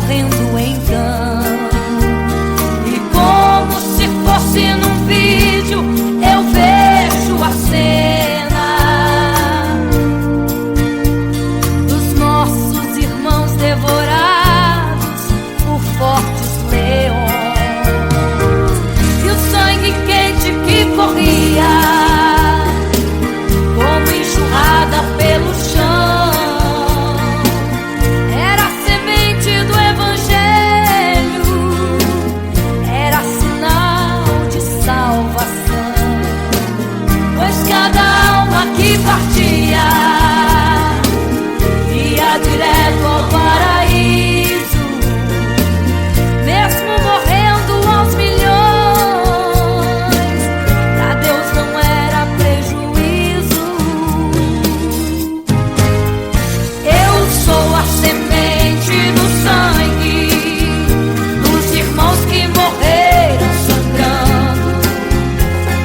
morrendo então. E como se fosse num vídeo, eu vejo a cena dos nossos irmãos devorados por fortes leões. E o sangue quente que corria como enxurrada pelo chão era a semente do Evangelho, era sinal de salvação. Pois cada alma que partia ia direto ao paraíso, mesmo morrendo aos milhões. Pra Deus não era prejuízo. Eu sou a semente do sangue dos irmãos que morreram sangrando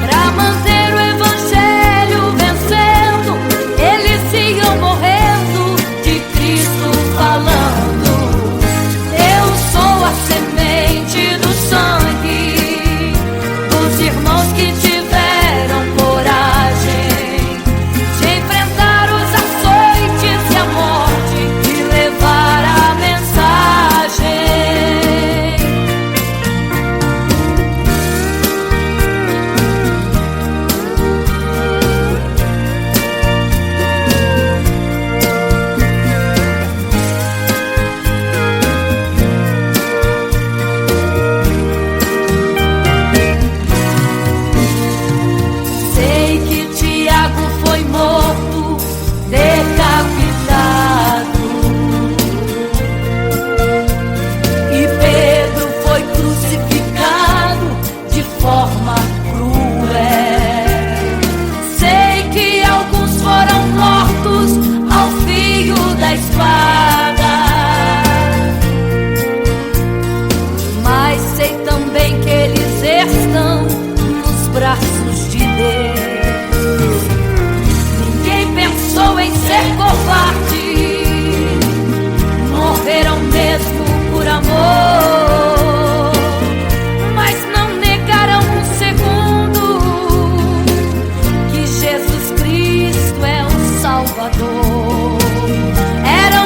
pra manter o Evangelho vencendo. Eles iam morrendo, de Cristo falando. Eu sou a semente do sangue dos irmãos que tiveram coragem de enfrentar os açoites e a morte e levar a mensagem. Sei que Tiago foi morto, decapitado, e Pedro foi crucificado de forma cruel. Sei que alguns foram mortos ao fio da espada, mas sei também que eles estão nos braços de Deus. Ninguém pensou em ser covarde, morreram mesmo por amor, mas não negaram um segundo que Jesus Cristo é o Salvador. Eram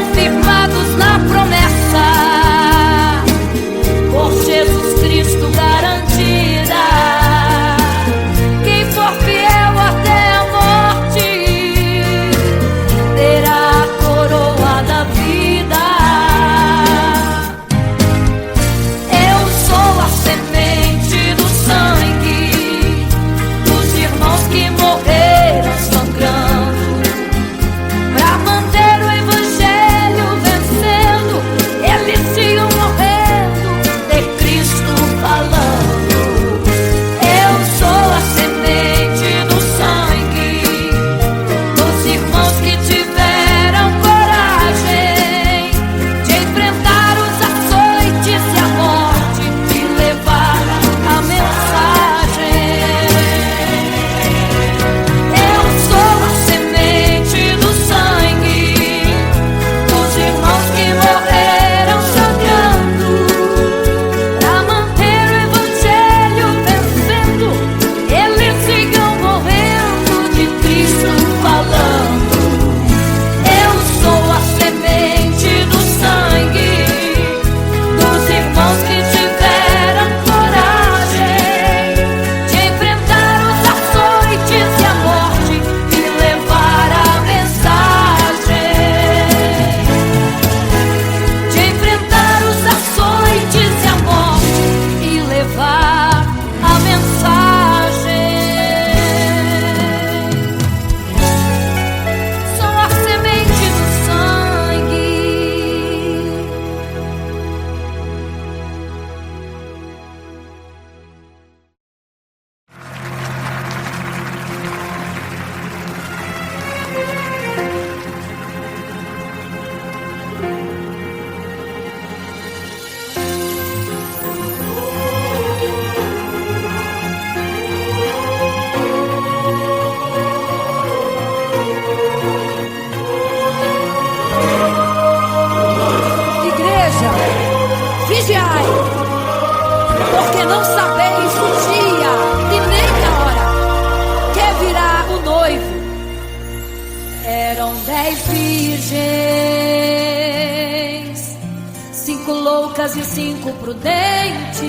loucas e 5 prudentes,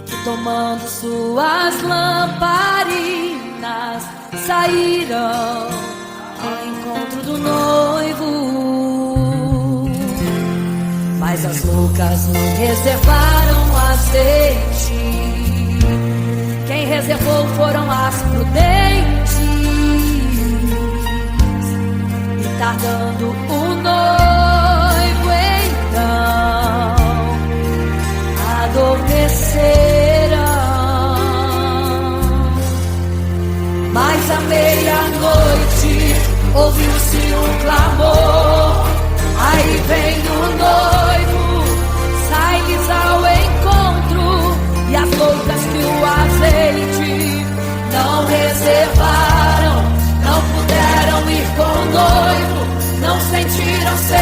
que tomando suas lamparinas saíram ao encontro do noivo. Mas as loucas não reservaram azeite, quem reservou foram as prudentes. E tardando o noivo então adormeceram. Mas à meia-noite ouviu-se um clamor: aí vem o noivo, sai-lhes ao encontro. E as loucas que o azeite não reservaram, não puderam ir com o noivo, não sentiram ser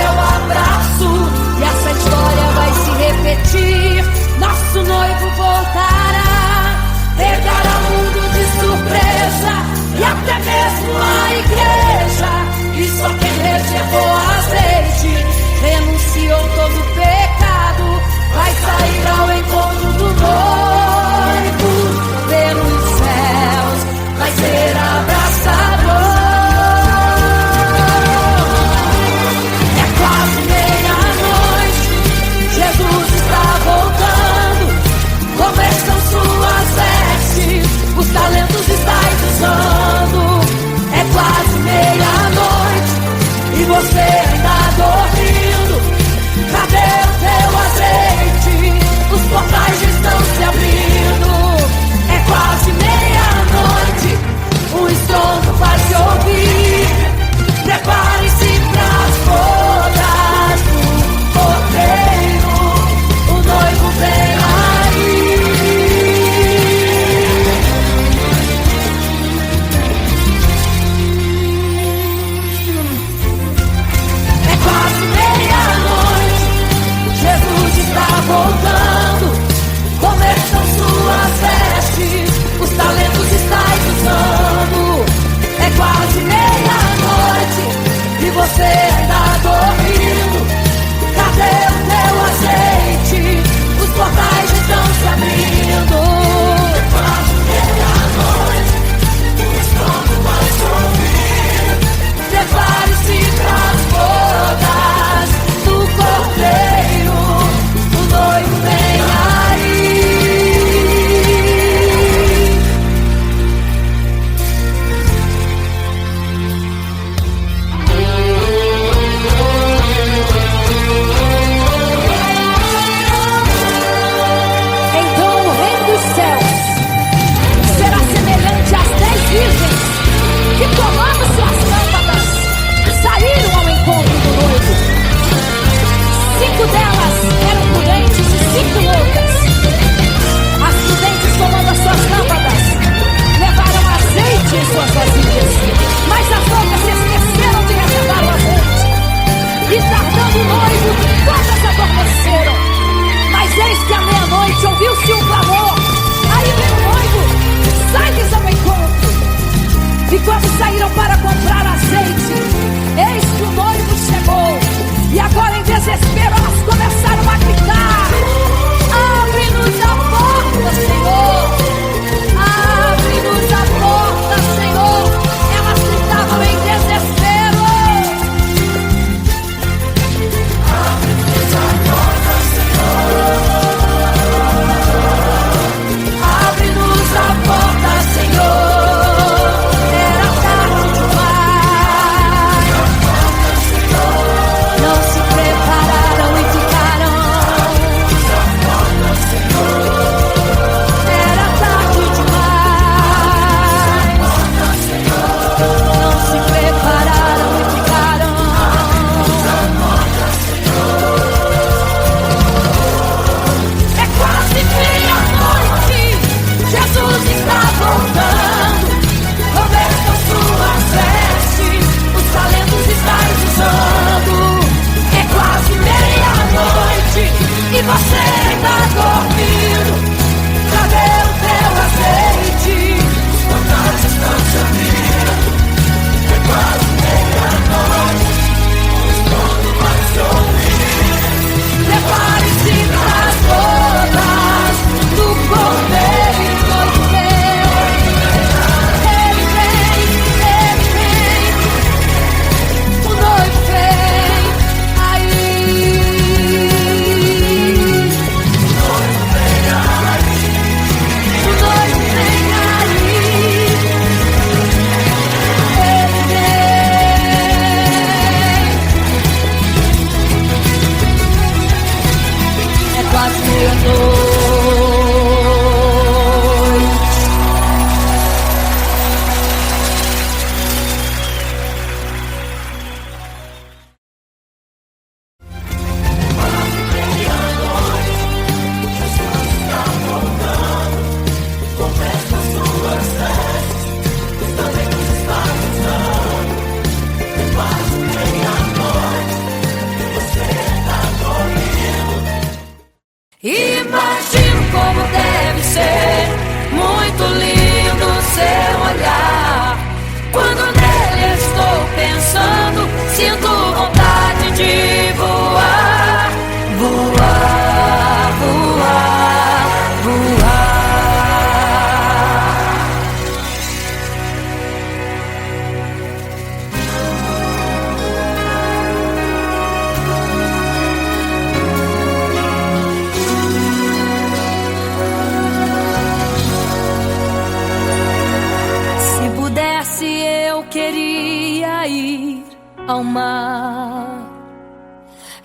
ao mar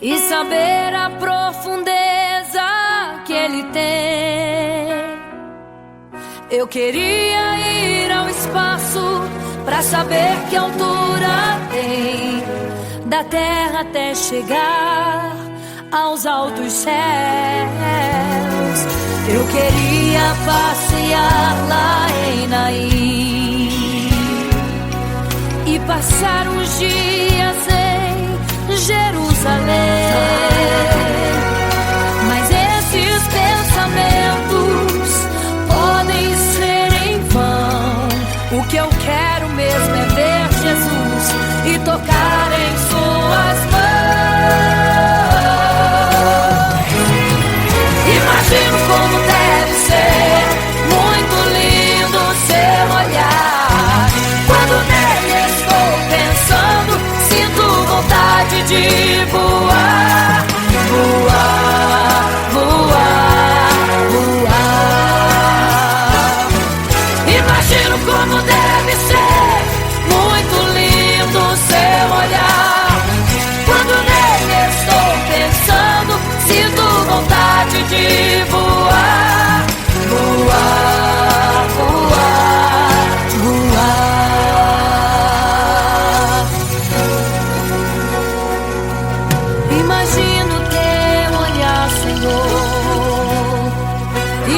e saber a profundeza que ele tem. Eu queria ir ao espaço pra saber que altura tem, da terra até chegar aos altos céus. Eu queria passear lá em Naim e passar uns dias em Jerusalém. Mas esses pensamentos podem ser em vão. O que eu quero mesmo é ver Jesus e tocar em suas mãos. Imagino como deve ser muito lindo seu olhar. Quando nele estou pensando, sinto vontade de voar, voar, voar, voar. Imagino como deve ser muito lindo seu olhar. Quando nele estou pensando, sinto vontade de voar, voar, voar, voar. Imagino teu olhar, Senhor.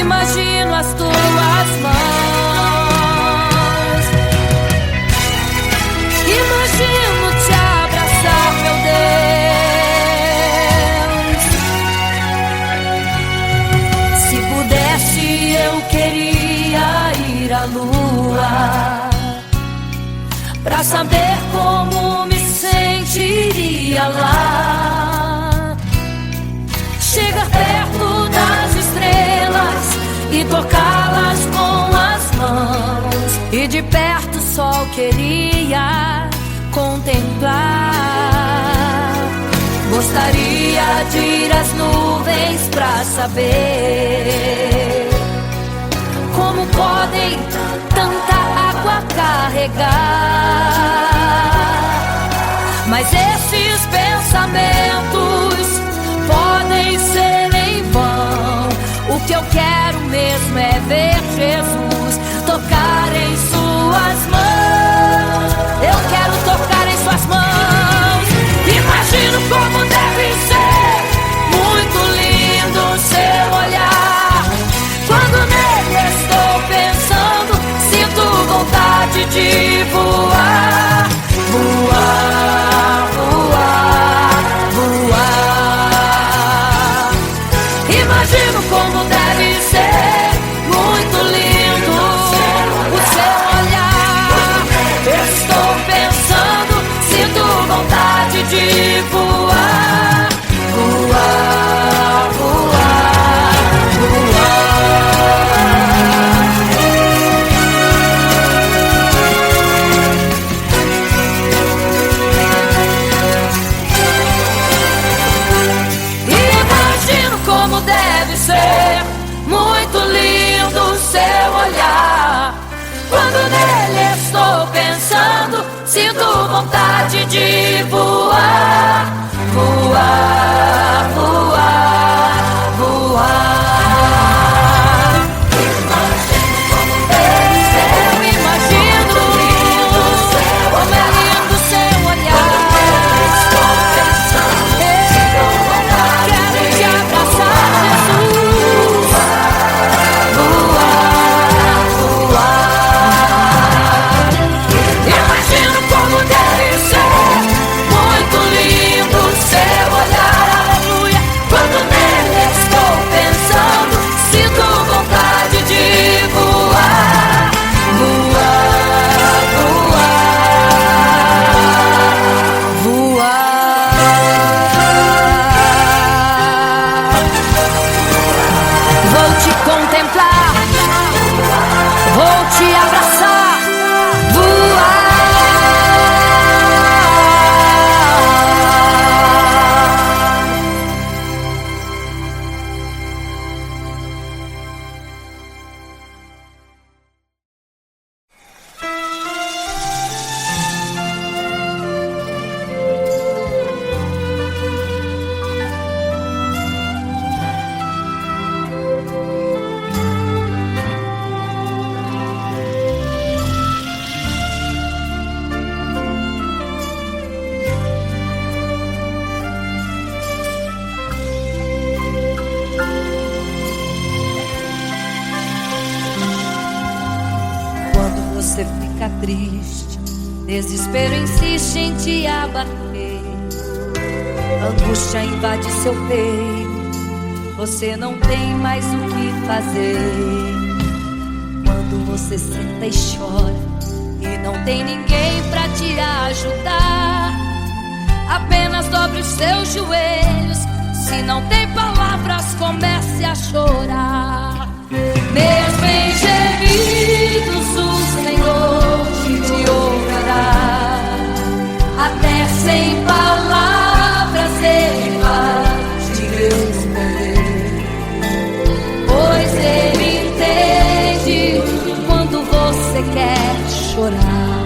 Imagino as tuas mãos. Imagino te abraçar, meu Deus. Se pudesse, eu queria ir à lua pra saber como me sentiria lá. Chegar perto das estrelas e tocá-las com as mãos, e de perto só queria contemplar. Gostaria de ir às nuvens pra saber como podem tanta água carregar. Mas esses pensamentos podem ser em vão. O que eu quero mesmo é ver Jesus tocar em suas mãos. Eu quero tocar em suas mãos. Imagino como deve ser muito lindo seu olhar. Quando nele estou pensando, sinto vontade de voar, voar, voar, voar. Imagino como deve ser muito lindo o seu olhar. Estou pensando, sinto vontade de voar, voar, voar, voar. Imagino como deve ser muito lindo o seu olhar. Quando nele estou pensando, sinto vontade de voar, voar, voar, voar. Imagino como deve ser, eu imagino como é lindo o seu olhar. Estou pensando, quero te abraçar, Jesus. Voar, voar. Imagino como deve ser muito lindo o seu olhar, aleluia. Quando triste, desespero insiste em te abater, angústia invade seu peito, você não tem mais o que fazer. Quando você senta e chora e não tem ninguém pra te ajudar, apenas dobre os seus joelhos. Se não tem palavras, comece a chorar. Mesmo em gemidos, o Senhor te ouvirá. Até sem palavras Ele vai te responder, pois Ele entende quando você quer chorar.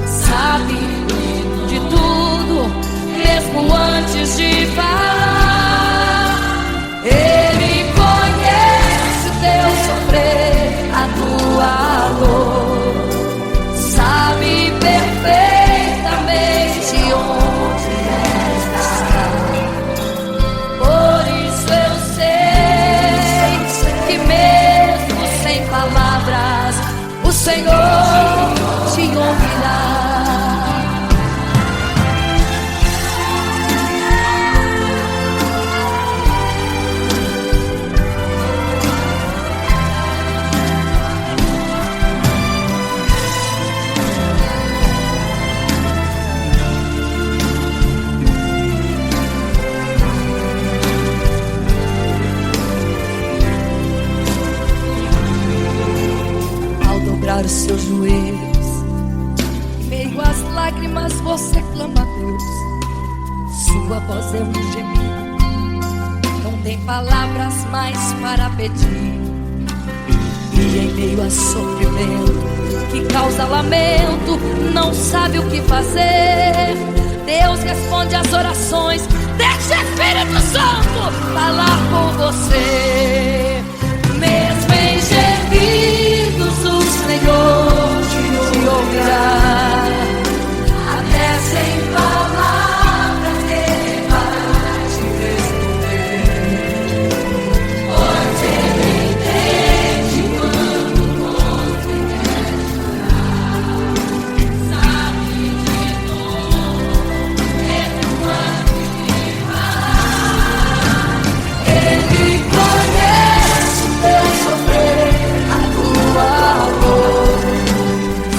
Sabe de tudo, mesmo antes de falar. Ele conhece o teu sofrer, a tua dor. Sabe perfeitamente onde está. Por isso eu sei que mesmo sem palavras o Senhor te ouvirá. Os seus joelhos, em meio às lágrimas você clama a Deus. Sua voz é um gemido, não tem palavras mais para pedir. E em meio a sofrimento que causa lamento, não sabe o que fazer. Deus responde às orações, deixa o Espírito Santo falar com você. Mesmo em gemidos o Senhor te ouvirá. Até sem palavras Ele vai te responder, pois Ele entende quando você quer chorar. Sabe de tudo, mesmo antes de falar. Ele conhece o teu sofrer, a tua dor.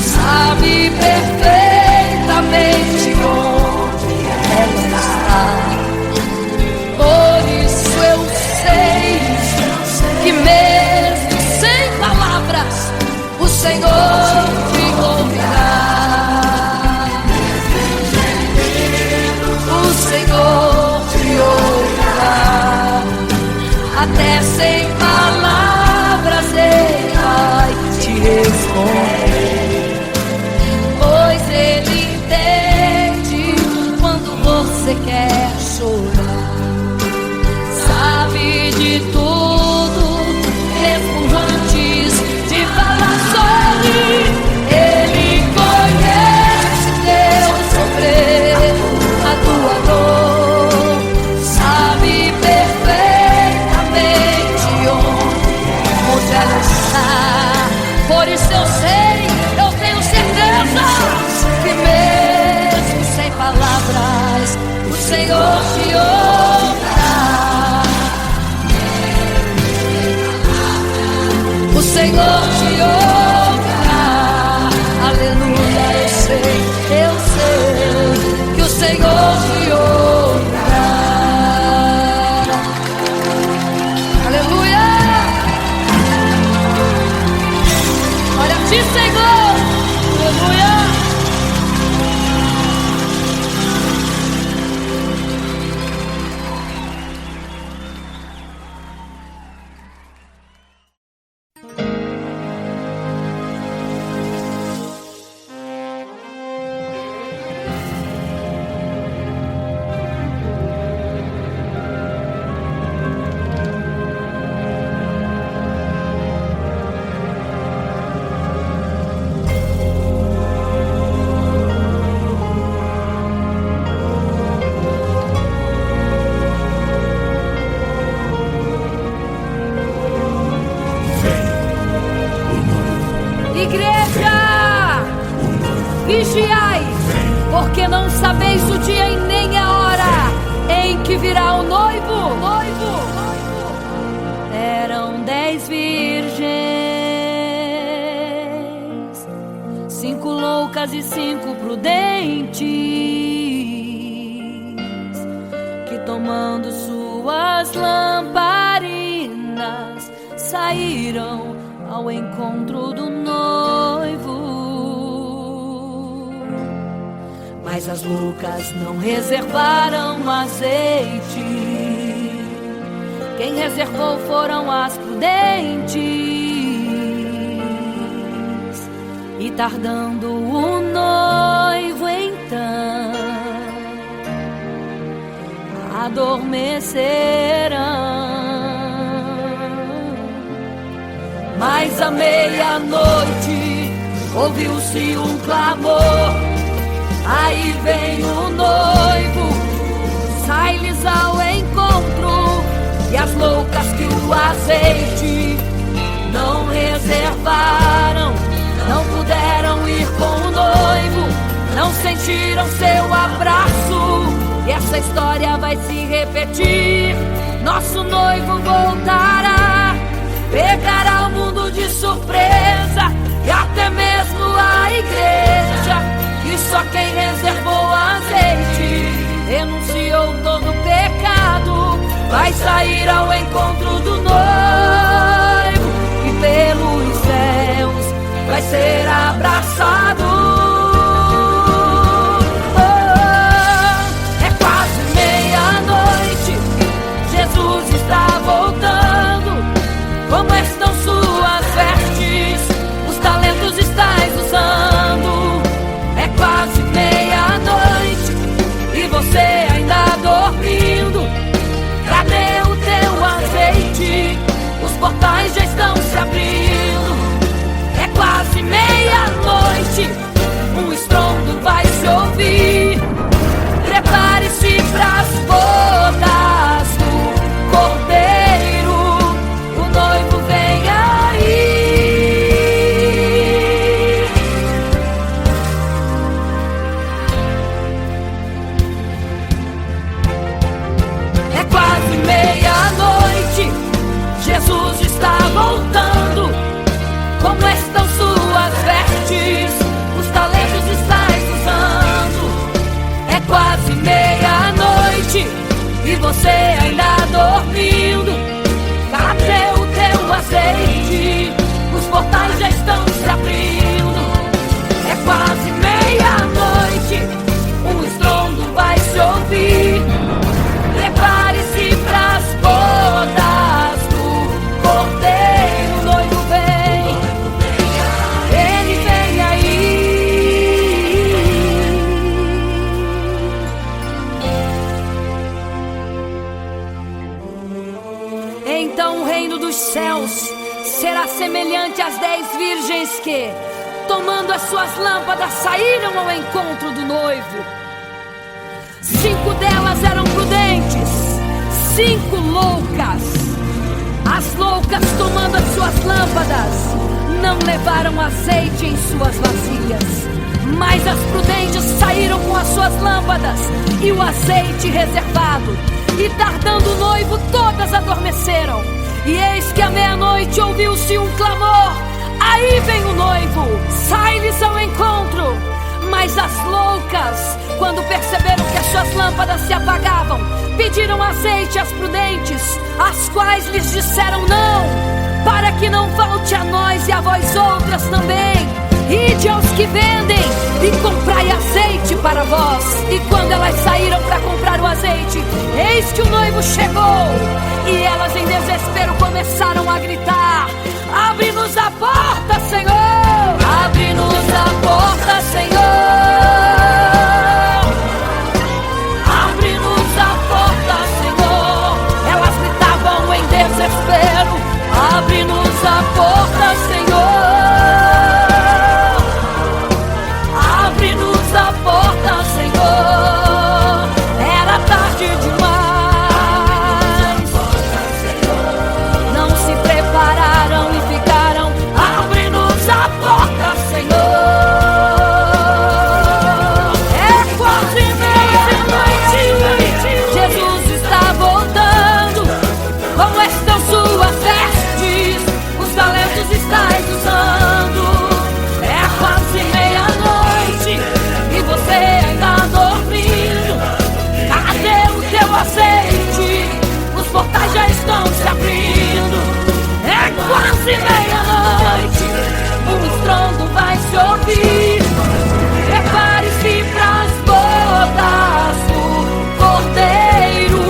Sabe perfeitamente onde ela está. Por isso eu sei que mesmo sem palavras o Senhor te ouvirá. O Senhor te ouvirá. Até sem palavras Ele vai te responder, pois Ele entende quando você quer chorar. Sabe de tudo, mesmo antes de falar sobre. Ele conhece teu sofrer, a tua dor. Sabe perfeitamente onde ela está. Por isso eu sei, eu tenho certeza que mesmo sem palavras o Senhor te ouvirá. O Senhor te ouvirá. Aleluia, eu sei que o Senhor te ouvirá. Aleluia. Olha a ti, Senhor. Aleluia. prudentes que, tomando suas lamparinas, saíram ao encontro do noivo. Mas as loucas não reservaram azeite. Quem reservou foram as prudentes. E tardando o noivo então, adormecerão. Mas à meia-noite ouviu-se um clamor: aí vem o noivo, sai-lhes ao encontro. E as loucas que o azeite não reservaram, não puderam ir com o noivo, não sentiram seu abraço. E essa história vai se repetir. Nosso noivo voltará, pegará o mundo de surpresa, e até mesmo a igreja. E só quem reservou azeite, renunciou todo pecado, vai sair ao encontro do noivo, e pelos céus vai ser abraçado. É quase meia-noite, Jesus está voltando. Como estão suas vestes? Os talentos estais usando. É quase meia-noite e você ainda dormindo. Cadê o teu azeite? Os portais já estão se abrindo. É quase meia-noite, um estrondo vai se ouvir. Prepare-se pras bodas do Cordeiro, o noivo vem aí. É quase meia-noite, Jesus está voltando. Como estão suas vestes? Os talentos estais usando. É quase meia-noite e você ainda dormindo. Cadê o teu azeite? Os portais já estão se abrindo. É quase meia-noite, um estrondo vai se ouvir. Prepare-se pras bodas do Cordeiro, o noivo vem. Ele vem aí. Então o reino dos céus será semelhante às 10 virgens que, tomando as suas lâmpadas, saíram ao encontro do noivo. 5 delas eram prudentes, 5 loucas. As loucas, tomando as suas lâmpadas, não levaram azeite em suas vasilhas. Mas as prudentes saíram com as suas lâmpadas e o azeite reservado. E tardando o noivo, todas adormeceram. E eis que à meia-noite ouviu-se um clamor: aí vem o noivo, sai-lhes ao encontro. Mas as loucas, quando perceberam que as suas lâmpadas se apagavam, pediram azeite às prudentes, as quais lhes disseram: não, para que não falte a nós e a vós outras também. Ide aos que vendem e comprai azeite para vós. E quando elas saíram para comprar o azeite, eis que o noivo chegou. E elas em desespero começaram a gritar: abre-nos a porta, Senhor! Abre-nos a porta, Senhor! Abre-nos a porta, Senhor! Elas gritavam em desespero: abre-nos a porta, Senhor! Abre-nos a porta, Senhor! Era tarde demais. Não se prepararam e ficaram: abre-nos a quase meia-noite, um estrondo vai se ouvir. Prepare-se pras bodas do Cordeiro.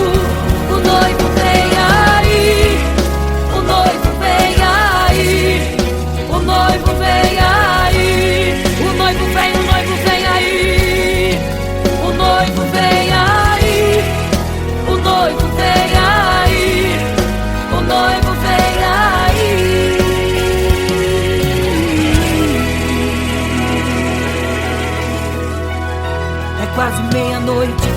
O noivo vem aí, o noivo vem aí, o noivo vem aí, o noivo vem, o noivo vem aí, o noivo vem aí, o noivo vem aí, o noivo vem aí. É quase meia-noite.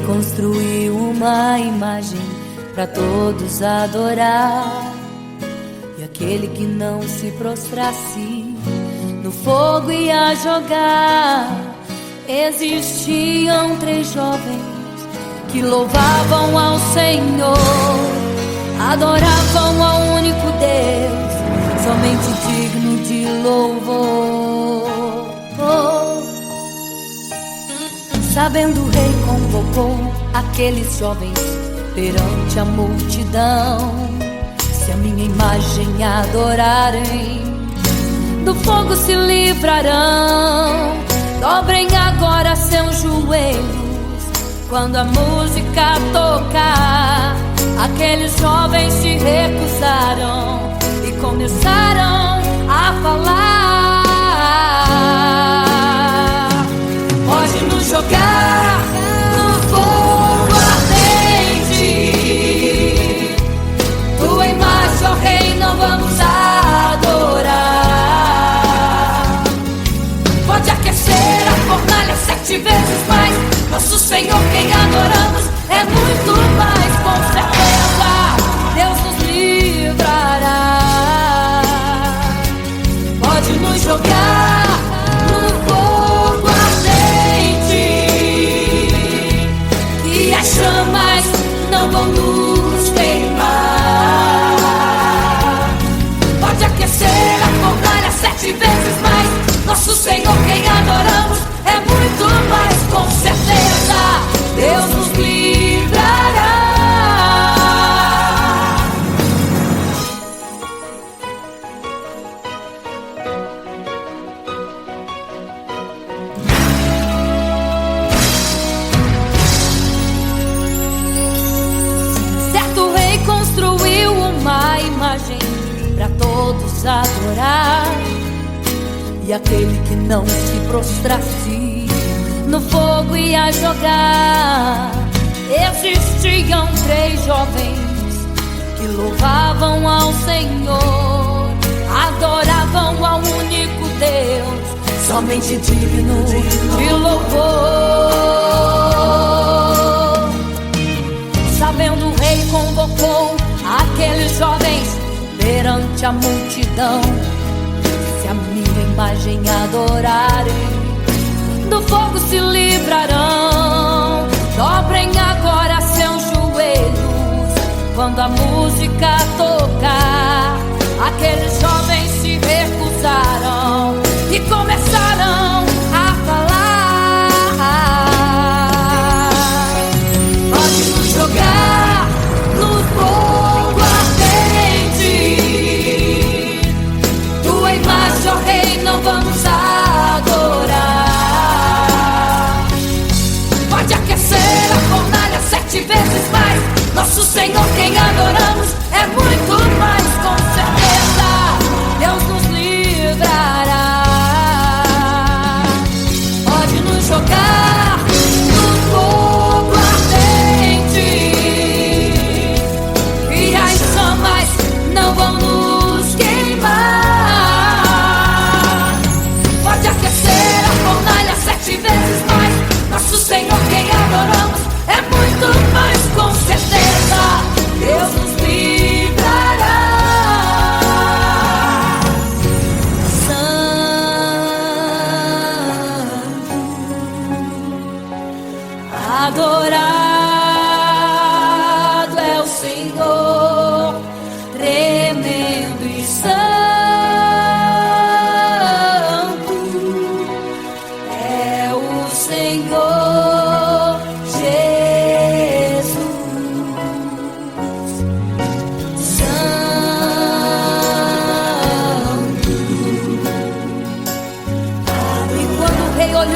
Construiu uma imagem para todos adorar, e aquele que não se prostrasse no fogo ia jogar. Existiam 3 jovens que louvavam ao Senhor, adoravam ao único Deus, somente digno de louvor. Sabendo, o rei convocou aqueles jovens perante a multidão. Se a minha imagem adorarem, do fogo se livrarão. Dobrem agora seus joelhos quando a música tocar. Aqueles jovens se recusaram e começaram a falar. Pode nos jogar no fogo ardente, tua imagem, ó Rei, não vamos adorar. Pode aquecer a fornalha 7 vezes mais, nosso Senhor quem adoramos é muito mais. Com certeza Deus nos livrará. Pode nos jogar no fogo ardente, e as chamas não vão nos queimar. Pode aquecer a fornalha 7 vezes mais, nosso Senhor quem adoramos é muito mais. Com certeza Deus nos livrará. Certo rei construiu uma imagem para todos adorar, e aquele que não se prostrasse no fogo ia jogar. Existiam 3 jovens que louvavam ao Senhor, adoravam ao único Deus, somente digno de louvor. Sabendo, o rei convocou aqueles jovens perante a multidão. Se a minha imagem adorarem, do fogo se livrarão. Dobrem agora seus joelhos quando a música tocar. Aqueles jovens se recusaram e começaram a falar. Pode nos jogar no fogo ardente, tua imagem, ó Rei, não vamos adorar. Pode aquecer a fornalha 7 vezes mais, nosso Senhor quem adoramos é muito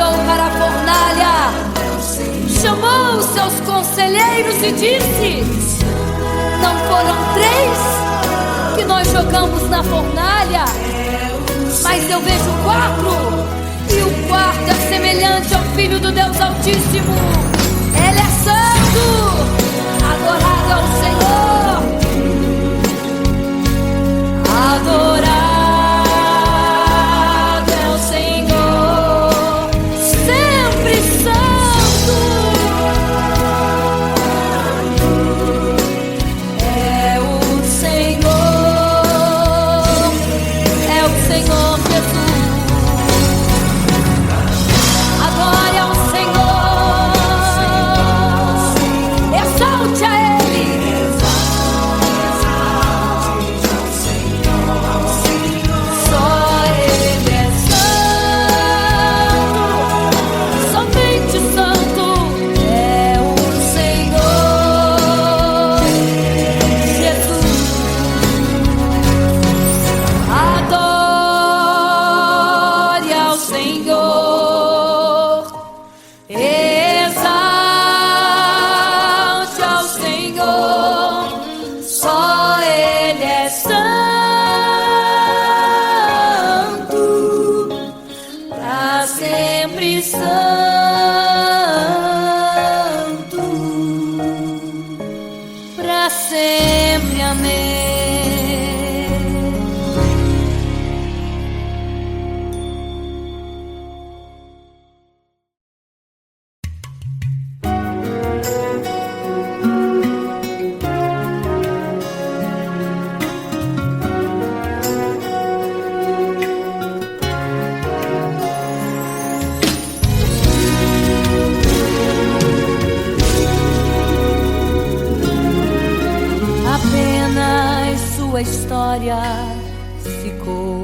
olhou para a fornalha, chamou os seus conselheiros e disse: não foram 3 que nós jogamos na fornalha, mas eu vejo 4, e o quarto é semelhante ao Filho do Deus Altíssimo. Ele é santo, adorado ao Senhor, adorado. Sua história ficou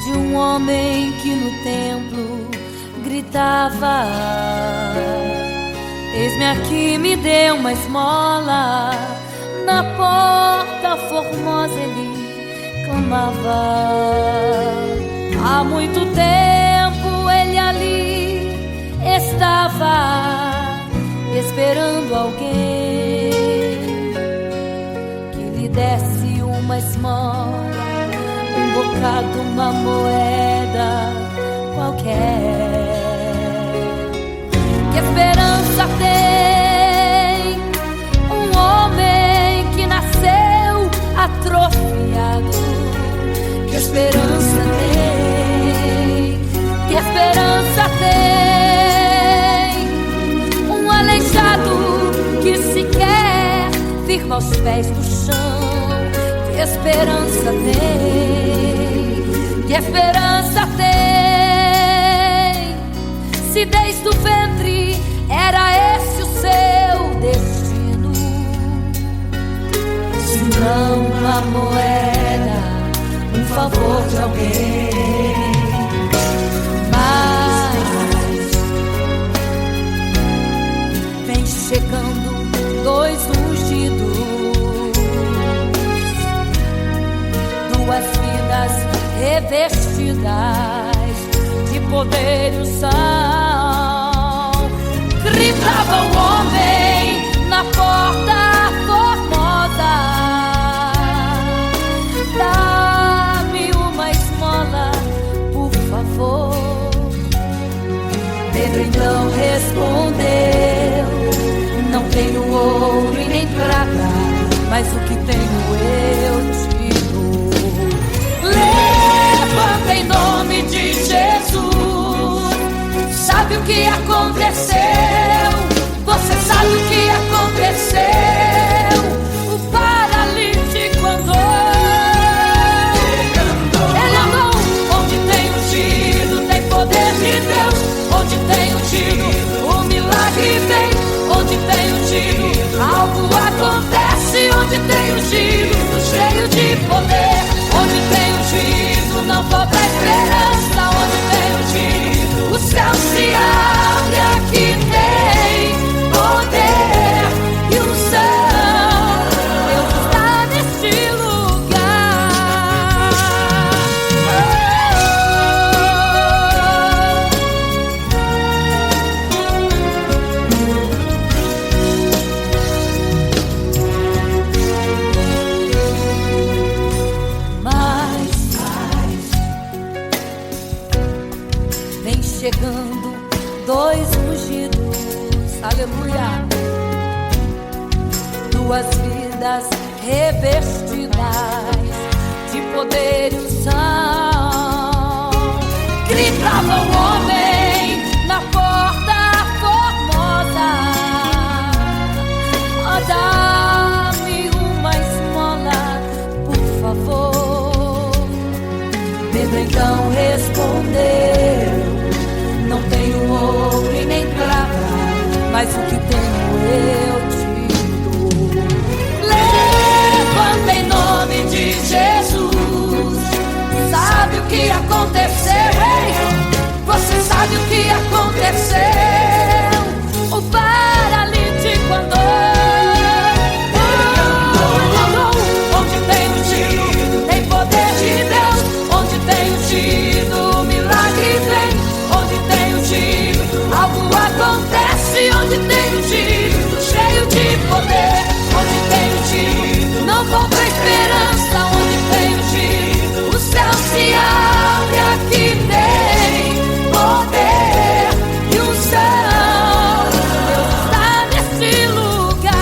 de um homem que no templo gritava: eis-me aqui, me dê uma esmola. Na porta formosa ele clamava. Há muito tempo ele ali estava esperando alguém desse uma esmola, um bocado, uma moeda qualquer. Que esperança tem um homem que nasceu atrofiado? Que esperança tem? Que esperança tem um aleijado que sequer firma os pés no chão? Que esperança tem? Que esperança tem? Se desde o ventre era esse o seu destino, se não uma moeda, um favor de alguém. Mas vem chegando 2 ungidos, 2 vidas revestidas de poder e unção. Gritava o homem na porta formosa: dá-me uma esmola, por favor. Pedro então respondeu: não tenho ouro e nem prata, mas o que tenho eu te dou. Levanta em nome de Jesus. Sabe o que aconteceu? Você sabe o que aconteceu? O paralítico andou. Ele andou. Onde tem ungido, tem poder de Deus. Onde tem ungido, o milagre vem. Onde tem ungido, algo acontece. Onde tem ungido, cheio de poder. Onde tem ungido, não falta esperança. Onde tem ungido, o céu se abre. Aqui tem poder e unção. chegando dois ungidos, aleluia, duas vidas revestidas de poder e unção. Gritava o homem na porta formosa: oh, dá-me uma esmola, por favor. Pedro então respondeu: não tenho ouro e nem prata, mas o que tenho eu te dou. Levanta em nome de Jesus. Sabe o que aconteceu? Você sabe o que aconteceu? O paralítico andou. Onde tem ungido, tem poder de Deus. Onde tem ungido, milagre vem. Onde tem ungido, algo acontece. Onde tem ungido, cheio de poder. Onde tem ungido, não falta esperança. Onde tem ungido, o céu se abre. Aqui tem poder e unção. Deus está neste lugar.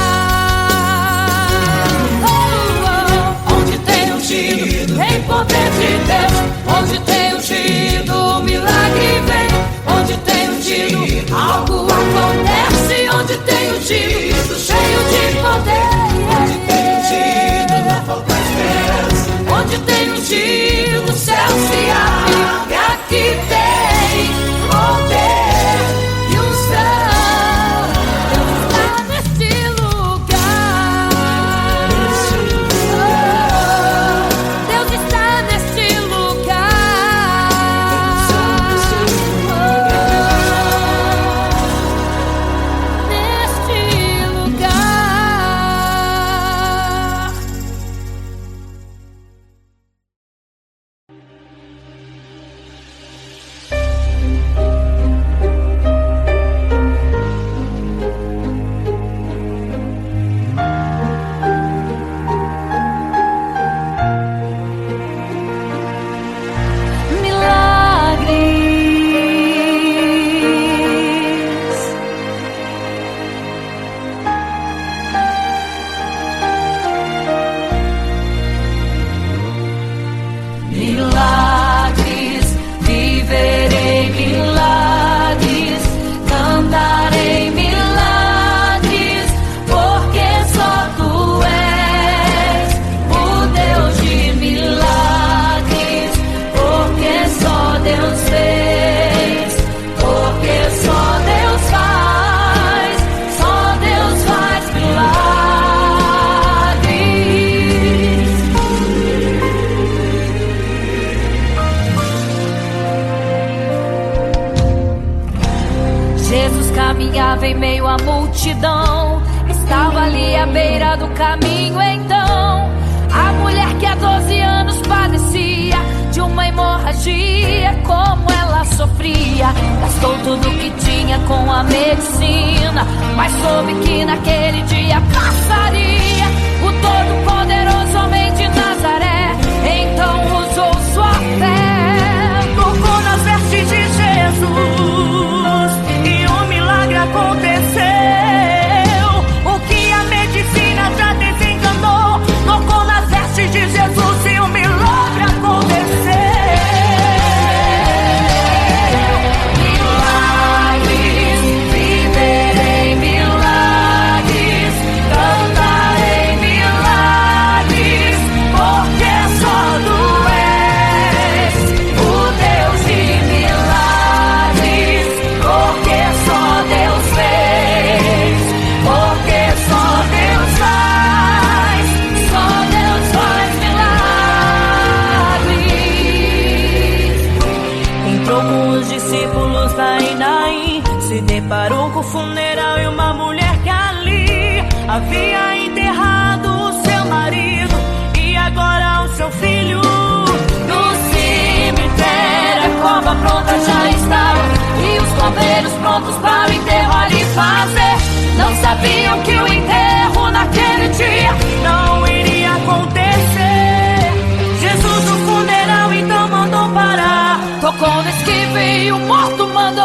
Onde tem ungido, tem poder de Deus. Onde tem ungido, milagre vem. Onde tem ungido, algo acontece. Onde tem ungido, cheio de poder. Onde tem ungido, não falta esperança. Onde tem ungido, o céu se abre. E aqui tem poder e unção. Deus está neste lugar. Deus está neste lugar. Neste lugar. Milagres, viverei milagres, cantarei milagres, porque só tu és o Deus de milagres, porque só Deus fez, porque só Deus faz milagres. Jesus caminhava em meio à multidão, estava ali à beira do caminho. Então a mulher que há 12 anos padecia de uma hemorragia, como ela sofria, gastou tudo que tinha com a medicina, mas soube que naquele dia passaria. O todo-poderoso homem de Nazaré então usou sua fé, tocou nas vestes de Jesus e um milagre aconteceu. O que a medicina já desenganou, tocou nas vestes de Jesus e um milagre aconteceu. Milagres, viverei milagres, cantarei milagres, porque só tu és o Deus de milagres, porque só Deus fez, porque só Deus faz milagres. Entrou com os discípulos lá em Naim, se deparou com o funeral e uma mulher que ali havia enterrado o seu marido e agora o seu filho. No cemitério a cova pronta já estava e os coveiros prontos para o enterro ali fazer. Não sabiam que o enterro naquele dia não iria acontecer. Jesus no funeral então mandou parar, tocou no esquife e o morto mandou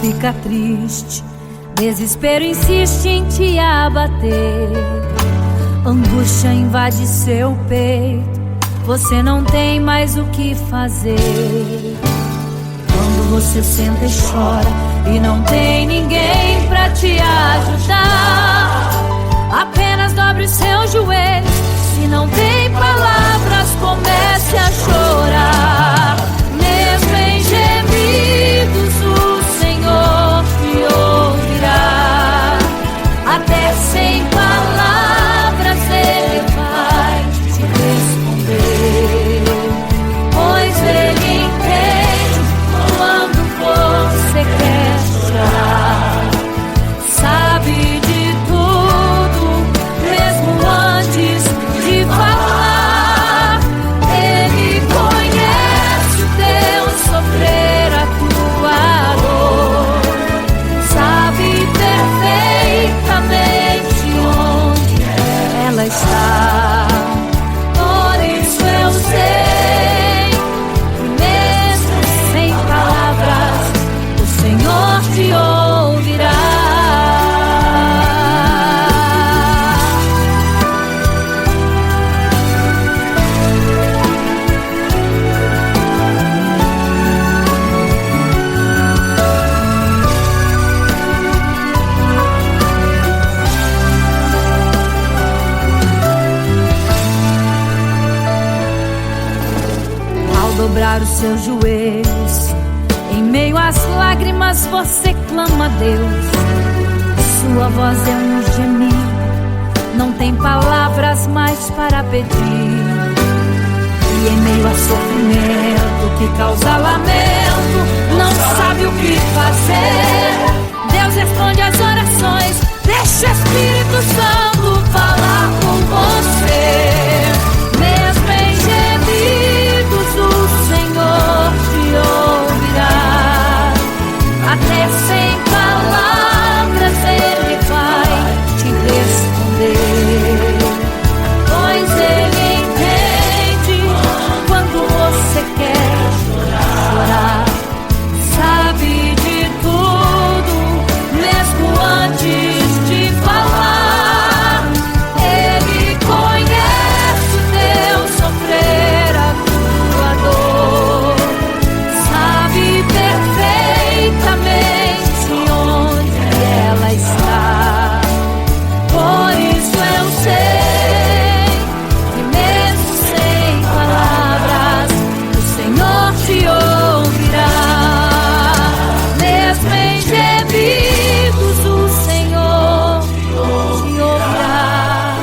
fica triste, desespero insiste em te abater, angústia invade seu peito, você não tem mais o que fazer. Quando você senta e chora e não tem ninguém pra te ajudar, apenas dobre os seus joelhos. Se não tem palavras, comece a chorar. Mesmo em gemidos, o Senhor te ouvirá. Até sem palavras Ele vai te responder, pois Ele entende quando você quer chorar. Sabe de tudo, mesmo antes de falar. Ele conhece o teu sofrer, a tua dor. Sabe perfeitamente onde ela está. Por isso eu sei que mesmo sem palavras o Senhor te ouvirá. Ao dobrar os seus joelhos, em meio às lágrimas você clama a Deus. Sua voz é um gemido, não tem palavras mais para pedir. E em meio a sofrimento que causa lamento, não sabe o que fazer. Deus responde às orações, deixa o Espírito Santo falar com você. Mesmo em gemidos o Senhor te ouvirá. Até sem palavras Ele vai te responder, pois Ele entende quando você quer chorar. Sabe de tudo, mesmo antes de falar. Ele conhece o teu sofrer, a tua dor. Sabe perfeitamente onde ela está. Por isso eu sei que mesmo sem palavras o Senhor te ouvirá. Mesmo em gemidos o Senhor te ouvirá.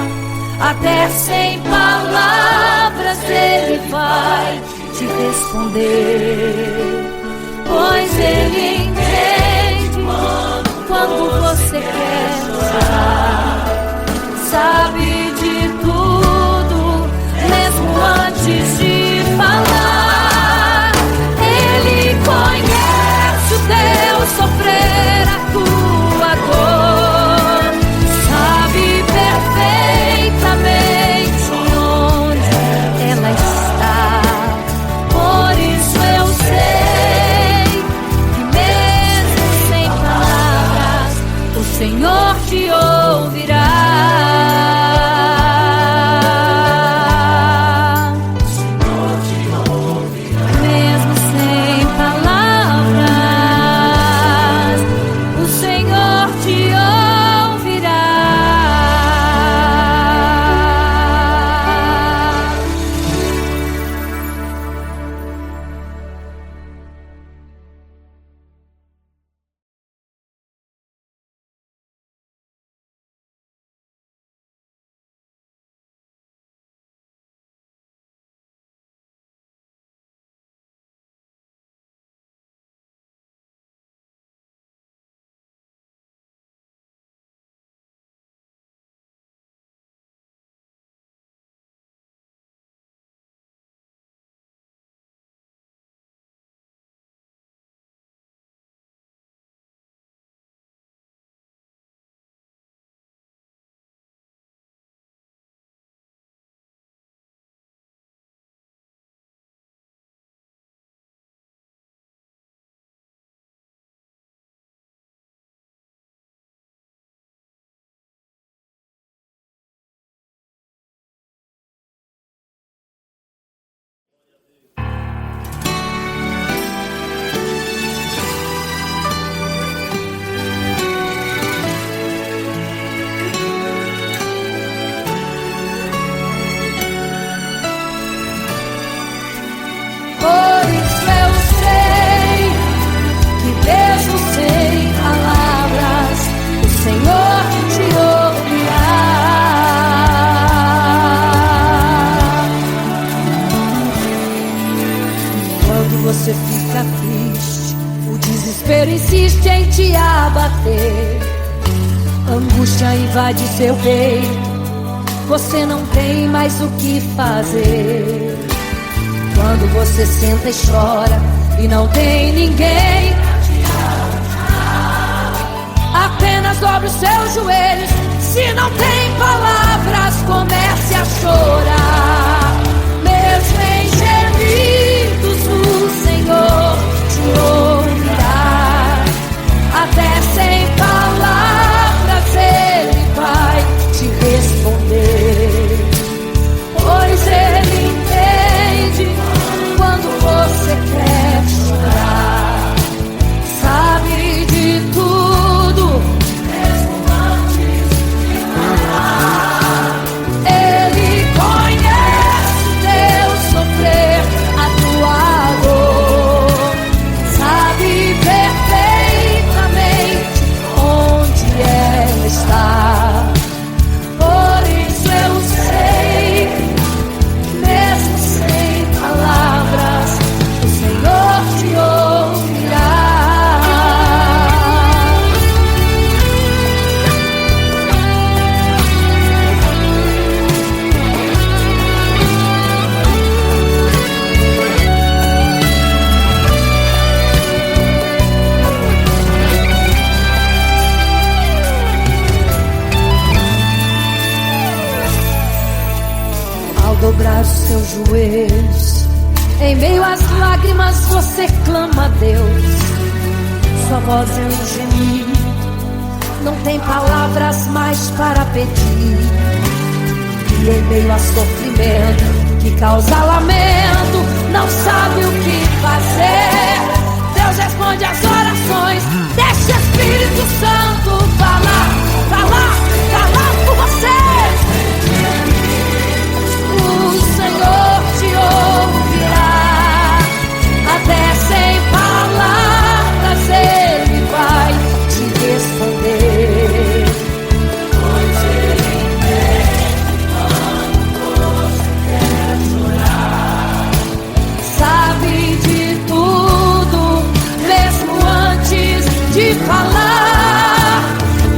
Até sem palavras Ele vai te responder, pois Ele entende quando você quer chorar. Sabe de tudo, mesmo antes de falar. Ele conhece o teu sofrer, a tua dor. Sabe perfeitamente onde ela está. Por isso eu sei que Quando você fica triste, o desespero insiste em te abater. Angústia invade seu peito, você não tem mais o que fazer. Quando você senta e chora e não tem ninguém, apenas dobre os seus joelhos. Se não tem palavras, comece a chorar. Mesmo em gemidos, o Senhor te ouvirá. Até sem palavras Ele vai te responder, pois Ele entende quando você quer chorar. Sabe de tudo, mesmo antes de falar. Ele conhece teu sofrer, a tua dor. Sabe perfeitamente onde ela está. Por isso eu sei, mesmo sem palavras, o Senhor te ouvirá. Ao dobrar os seus joelhos, em meio às lágrimas você clama a Deus. Sua voz é um gemido, não tem palavras mais para pedir. E em meio a sofrimento que causa lamento, não sabe o que fazer. Deus responde às orações, deixa o Espírito Santo falar, falar, falar por você. O Senhor te ouvirá, até sem palavras Ele vai te responder, pois Ele entende quando você quer chorar. Sabe de tudo, mesmo antes de falar.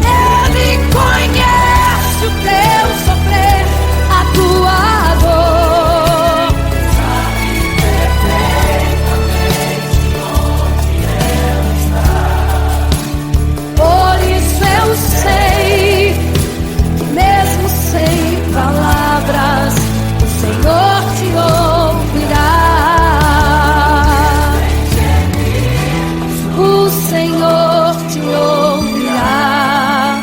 Ele conhece o teu sofrer, a tua dor. Sabe perfeitamente onde ela está. Por isso eu sei, mesmo sem palavras, o Senhor te ouvirá. O Senhor te ouvirá,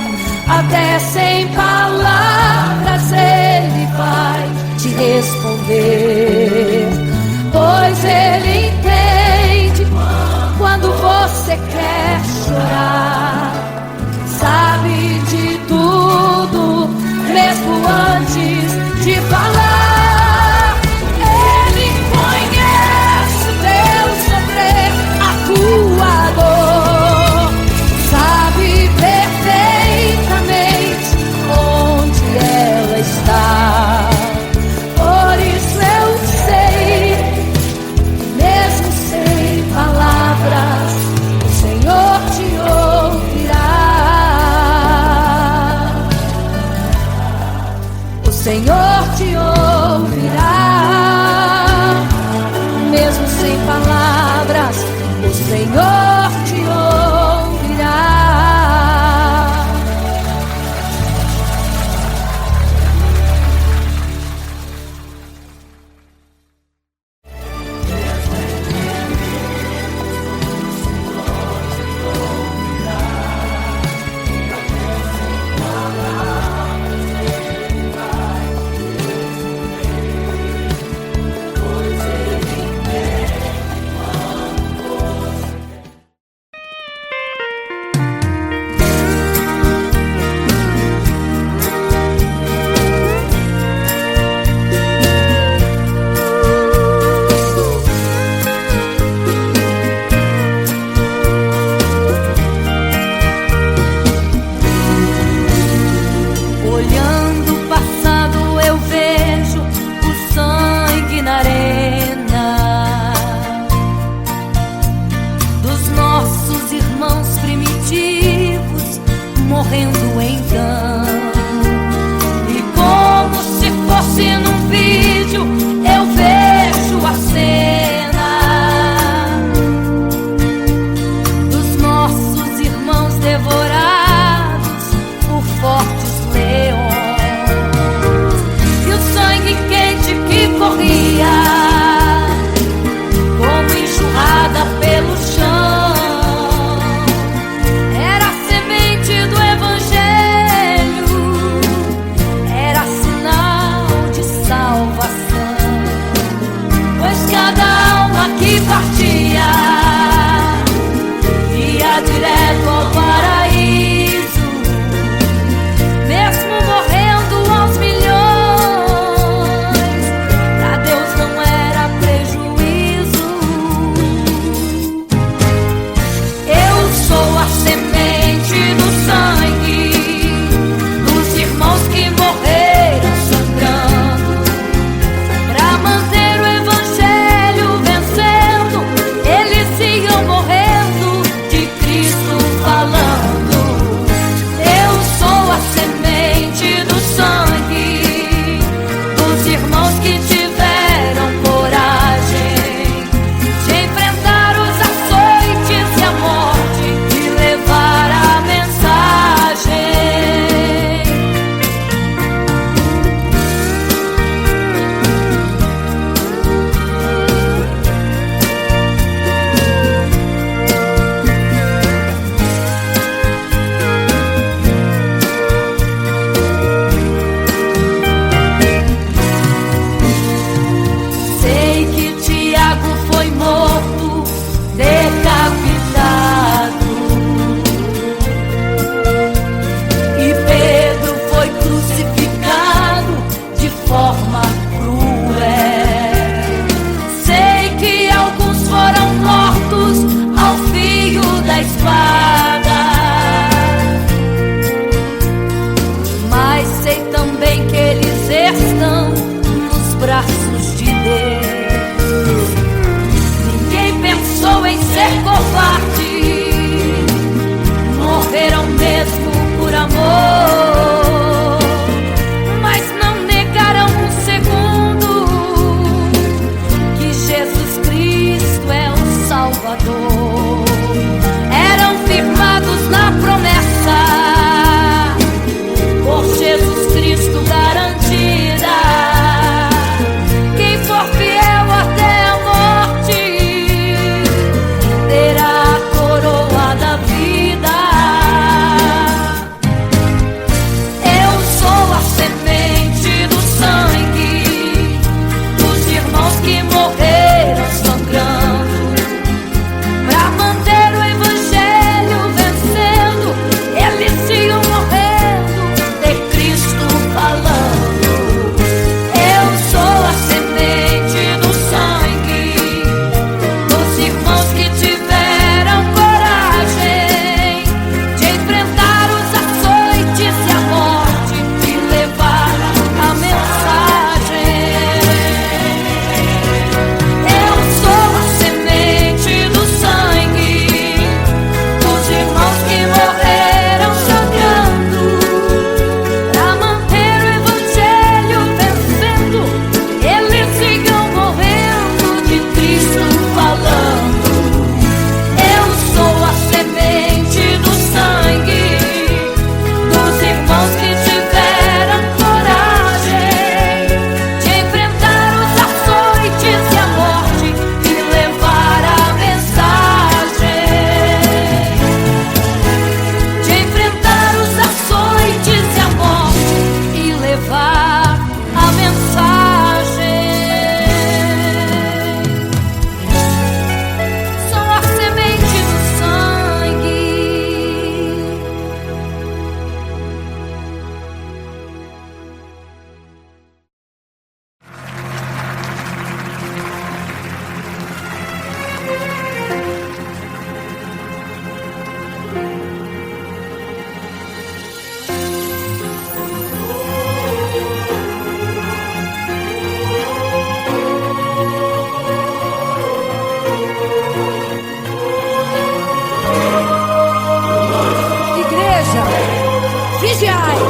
até sem palavras Ele vai te responder, pois Ele entende quando você quer chorar. Sabe de tudo, mesmo antes de falar. Ele conhece o teu sofrer, a tua dor. Sabe perfeitamente onde ela está. Por isso eu sei, misericórdia, ia direto ao paraíso, mesmo morrendo aos milhões. Pra Deus não era prejuízo. Eu sou a semente do sangue dos irmãos que morreram sangrando pra manter o evangelho vencendo. Eles iam morrendo de Cristo falando. Eu sou a semente do sangue dos irmãos que tiveram coragem de enfrentar os açoites e a morte e levar a mensagem. Sei que Tiago foi morto, decapitado, e Pedro foi crucificado de forma cruel. Sei que alguns foram mortos ao fio da espada, mas sei também que eles estão nos braços de Deus. Ninguém pensou em ser covarde, morreram mesmo por amor, mas não negaram um segundo que Jesus Cristo é o Salvador. Eram firmados na promessa, por Jesus Cristo garantida. Quem for fiel até a morte terá a coroa da vida. Eu sou a semente do sangue dos irmãos que morreram sangrando pra manter o evangelho vencendo. Eles iam morrendo de Cristo falando. Eu sou a semente do sangue dos irmãos que tiveram coragem de enfrentar os açoites e a morte e levar a mensagem. Eu sou a semente do sangue dos irmãos que morreram sangrando pra manter o evangelho vencendo. Eles sigam morrendo de Cristo falando. Eu sou a semente do sangue dos irmãos que tiveram coragem de enfrentar os açoites e a morte e levar a mensagem. De enfrentar os açoites e a morte e levar a mensagem. Sou a semente do sangue. Igreja, vigiai,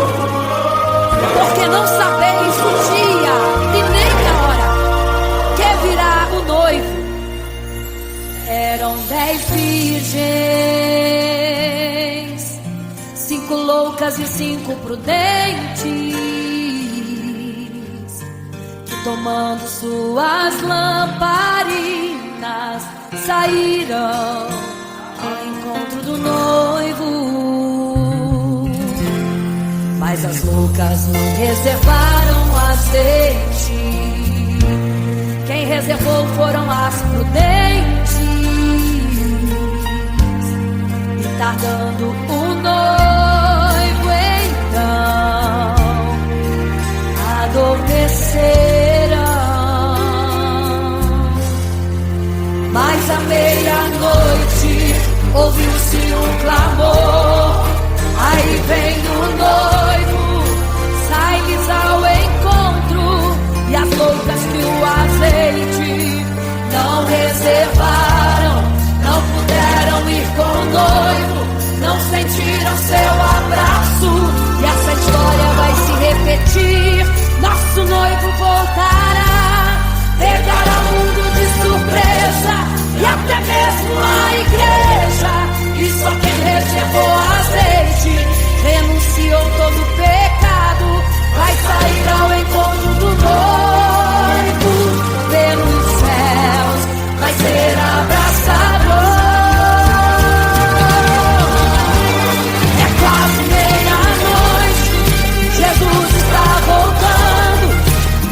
porque não sabeis o dia e nem a hora que virá o noivo. Eram 10 virgens, 5 loucas e 5 prudentes, que tomando suas lamparinas saíram ao encontro do noivo. Mas as loucas não reservaram azeite. Quem reservou foram as prudentes, e tardando o noivo então adormeceram. Mas à meia-noite ouviu-se um clamor, aí vem o noivo, sai-lhes ao encontro, e as loucas que o azeite não reservaram, não puderam ir com o noivo, não sentiram seu abraço, e essa história vai se repetir. Nosso noivo voltará, pegará o mundo de surpresa, e até mesmo a igreja. E só quem reservou azeite, renunciou todo pecado, vai sair ao encontro do noivo pelos céus, vai ser abraçador. É quase meia-noite, Jesus está voltando,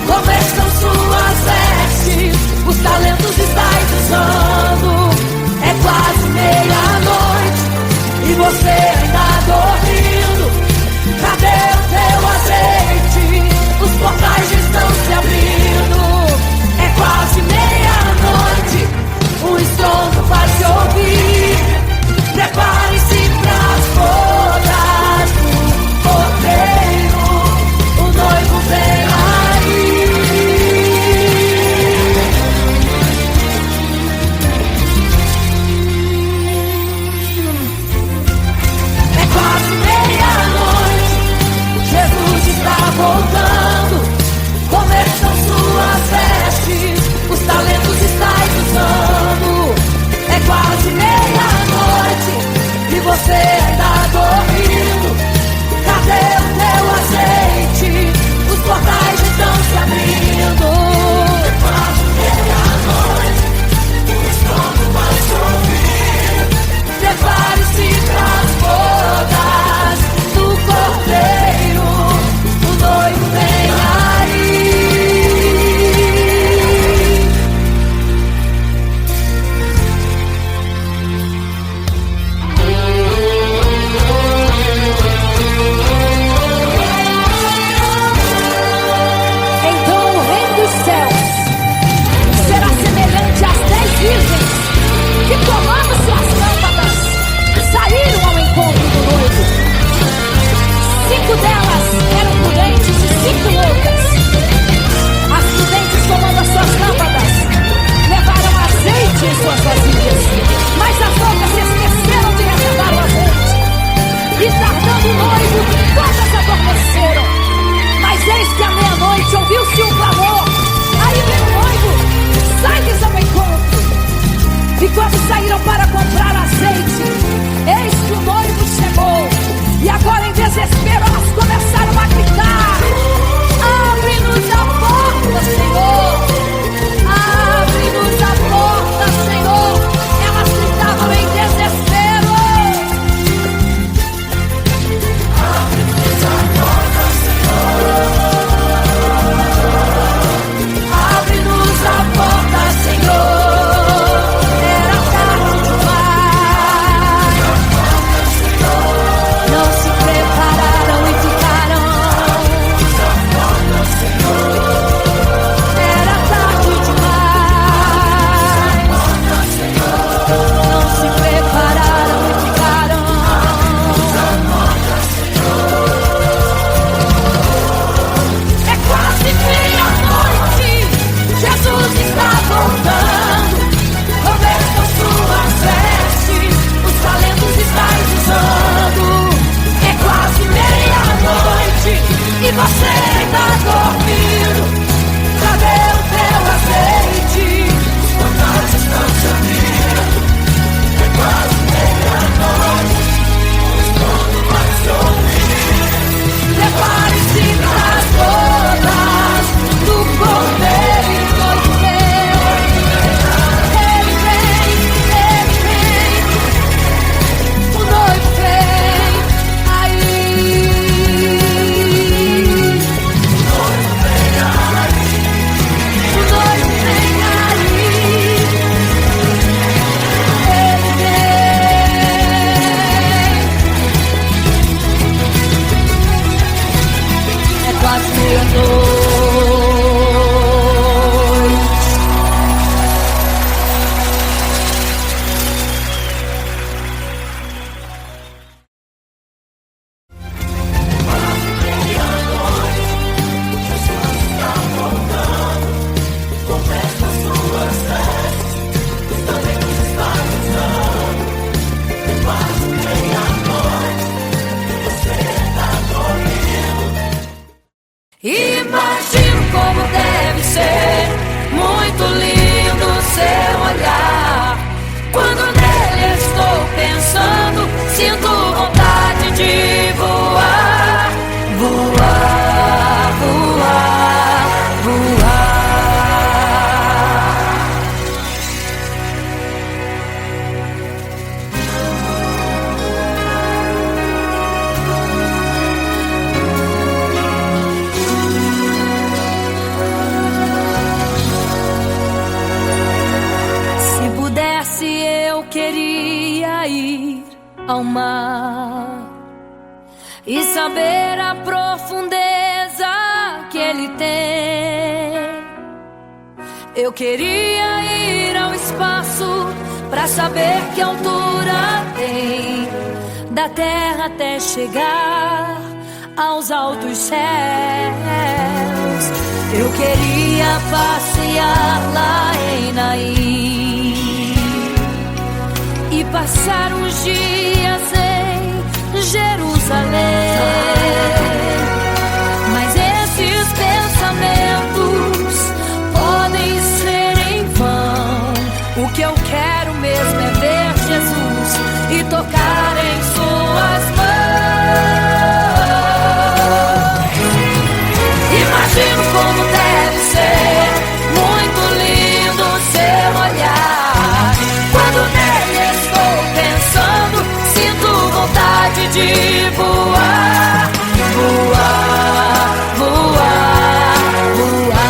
começam suas vestes, os talentos estáis usando. É quase meia-noite e você ainda dormindo. Cadê o teu azeite? Os portais estão se abrindo. É quase meia-noite, um estrondo vai se ouvir. Prepare-se pras bodas do Cordeiro, o noivo vem aí. É quase meia-noite, Jesus está voltando, começam suas vestes, os talentos estáis usando. É quase meia-noite e você ainda dormindo. Cadê o teu azeite? Os portais estão se abrindo. É quase meia-noite, o estrondo vai se ouvir. Prepare-se pras bodas do Cordeiro, o noivo vem aí. Então o reino dos céus será semelhante às 10 virgens que, tomando suas lâmpadas, saíram ao encontro do noivo. 5 delas eram prudentes e 5 loucas. As prudentes, tomando as suas lâmpadas, levaram azeite em suas vasilhas, mas as loucas se esqueceram de reservar o azeite. E tardando o noivo, todas adormeceram. Mas eis que à meia-noite ouviu-se um clamor, aí vem o noivo, sai-lhes ao encontro. E quando saíram para comprar azeite, eis que o noivo chegou. E agora em desespero elas começaram a gritar: abre-nos a porta, Senhor! Abre-nos a porta, Senhor! Elas gritavam em desespero: abre-nos a porta, Senhor! Abre-nos a porta, Senhor! Era tarde demais. queria ir ao mar e saber a profundeza que ele tem. Eu queria ir ao espaço pra saber que altura tem, da terra até chegar aos altos céus. Eu queria passear lá em Naim e passar uns dias em Jerusalém. Mas esses pensamentos podem ser em vão. O que eu quero mesmo é ver Jesus e tocar em suas mãos. Imagino como deve ser muito lindo seu olhar. Quando nele estou pensando, sinto vontade de voar, voar, voar, voar.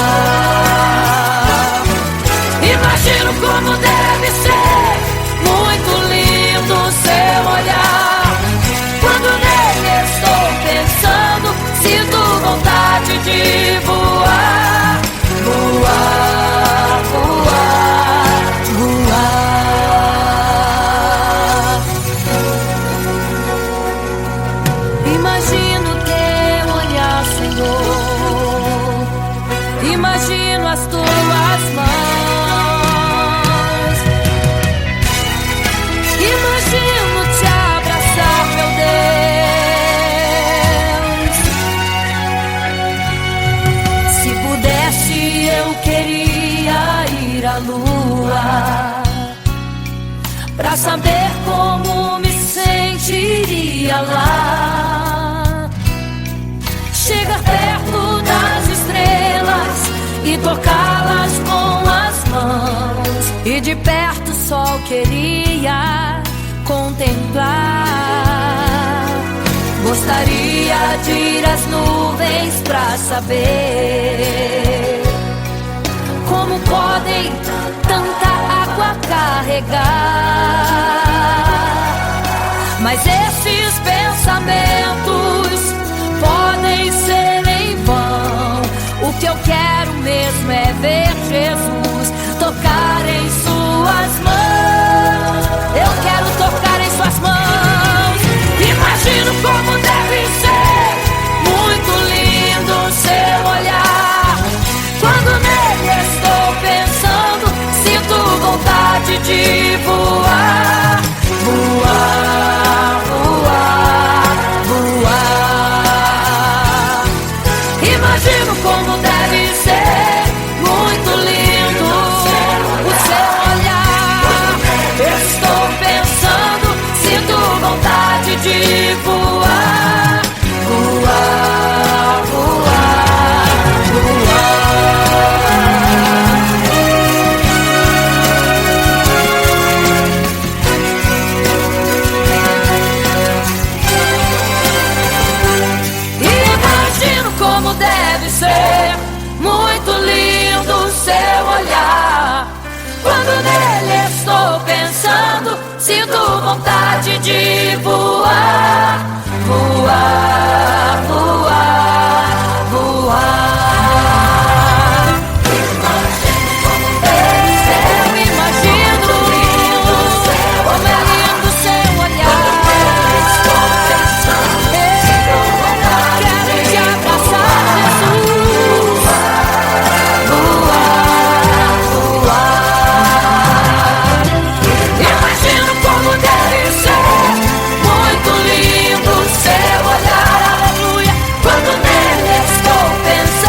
Imagino como deve ser muito lindo seu olhar. Quando nele estou pensando, sinto vontade de voar, voar, voar, voar. Imagino teu olhar, Senhor. Imagino as tuas mãos. Imagino te abraçar, meu Deus. Se pudesse, eu queria ir à lua pra saber como me sentiria lá. Chegar perto das estrelas e tocá-las com as mãos, e de perto só queria contemplar. Gostaria de ir às nuvens pra saber como podem tanta água carregar. Mas esses pensamentos podem ser em vão. O que eu quero mesmo é ver Jesus, tocar em suas mãos. Eu quero tocar em suas mãos. Imagino como deve ser muito lindo seu olhar. Quando nele estou pensando, sinto vontade de voar, voar, voar, voar. Imagino como deve ser muito lindo o seu olhar. Estou pensando, sinto vontade de voar, voar, voar, voar. Imagino como deve ser muito lindo o seu olhar. Quando nele estou pensando, sinto vontade de voar, voar, voar, voar. Eu imagino como é lindo o seu olhar. Quero te abraçar, Jesus. Voar, voar. Imagino como deve ser muito lindo o seu olhar. Aleluia. Quando nele estou pensando,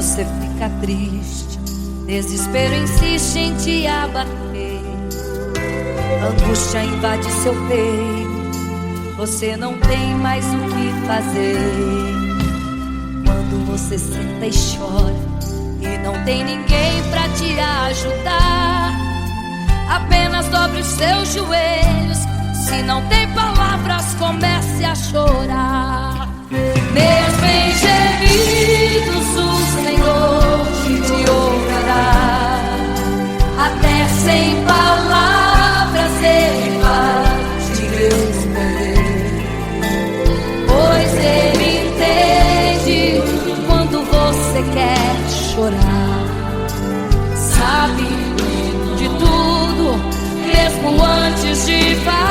você fica triste, desespero insiste em te abater, angústia invade seu peito, você não tem mais o que fazer. Quando você senta e chora e não tem ninguém pra te ajudar, apenas dobre os seus joelhos. Se não tem palavras, comece a chorar. Mesmo em gemidos, o Senhor te ouvirá. Até sem palavras Ele vai te responder, pois Ele entende quando você quer chorar. Sabe de tudo, mesmo antes de falar.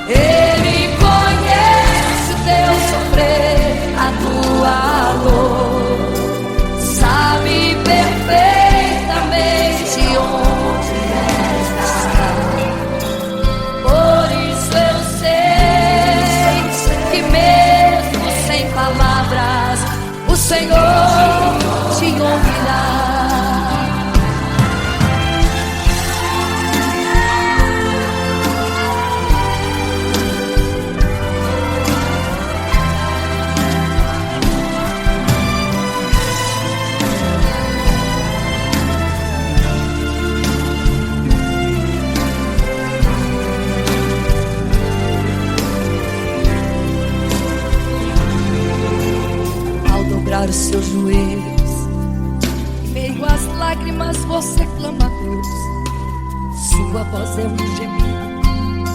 Ele conhece o teu sofrer, a tua dor, sabe perfeitamente onde está. Por isso eu sei que mesmo sem palavras o Senhor te ouvirá. Os seus joelhos, em meio às lágrimas você clama a Deus. Sua voz é um gemido,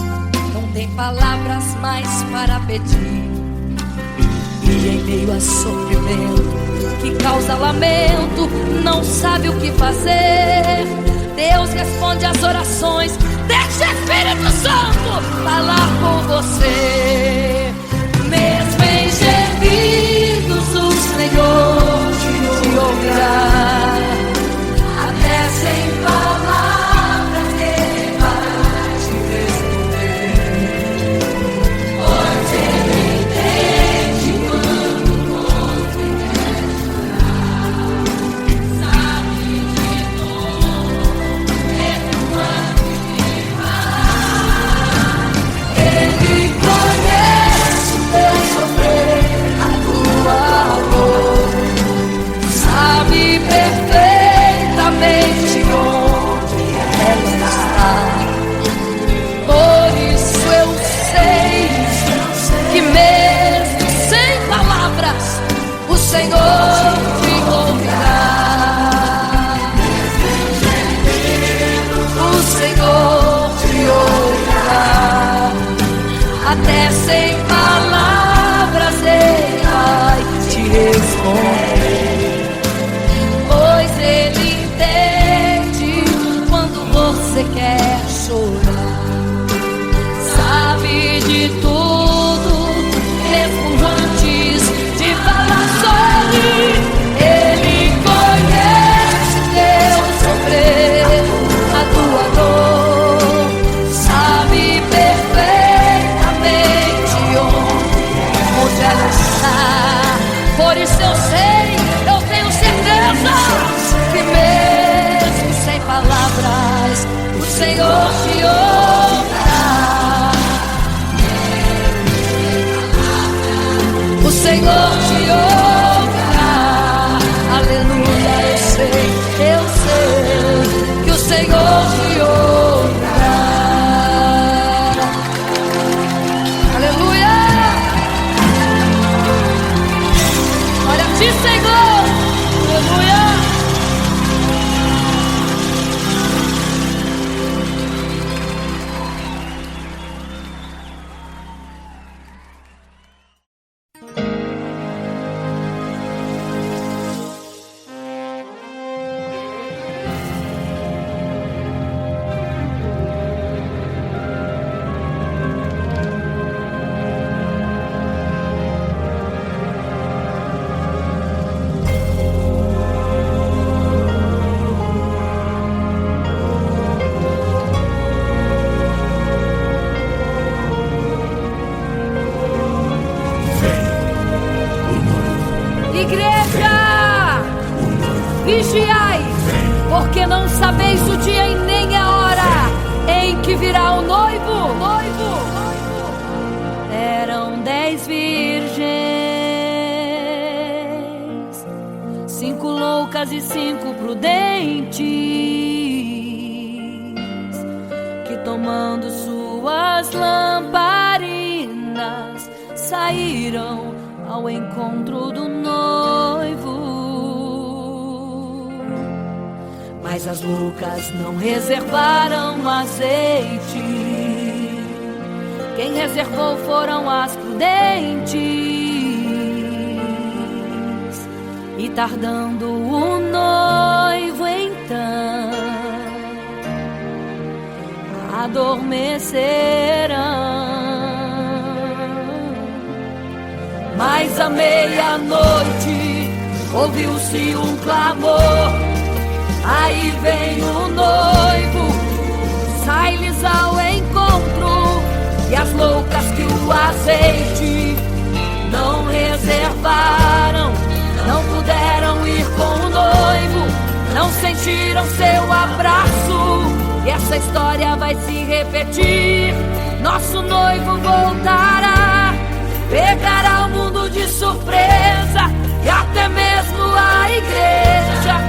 não tem palavras mais para pedir. E em meio a sofrimento que causa lamento, não sabe o que fazer. Deus responde às orações, deixa o Espírito Santo falar com você. Mesmo em gemidos o Senhor te ouvirá. Até sem palavras Ele vai te responder, pois Ele entende quando você quer chorar. Sabe de tudo, mesmo antes de falar. Ele conhece o teu sofrer, sabe perfeitamente onde ela está. Por isso eu sei que mesmo sem palavras o Senhor te ouvirá. O Senhor te ouvirá. Até sem palavras Ele vai te responder, pois Ele entende quando você quer chorar. Sabe de tudo, mesmo antes de falar sobre. Ele conhece teu sofrer, a tua dor, sabe perfeitamente onde ela está. Por isso eu sei, eu tenho certeza que mesmo sem palavras o Senhor te ouvirá. O Senhor te ouvirá. Aleluia, eu sei que o Senhor te ouvirá. Aleluia. Olha a ti, Senhor. Aleluia. igreja, vigiai, porque não sabeis o dia e nem a hora em que virá o noivo. Eram 10 virgens, 5 loucas e 5 prudentes, que tomando suas lamparinas saíram ao encontro do noivo. Mas as loucas não reservaram azeite. Quem reservou foram as prudentes. E tardando o noivo então, adormecerão. Mas à meia-noite ouviu-se um clamor: aí vem o noivo, sai-lhes ao encontro. E as loucas que o azeite não reservaram, não puderam ir com o noivo, não sentiram seu abraço. E essa história vai se repetir. Nosso noivo voltará, pegará o mundo de surpresa, e até mesmo a igreja.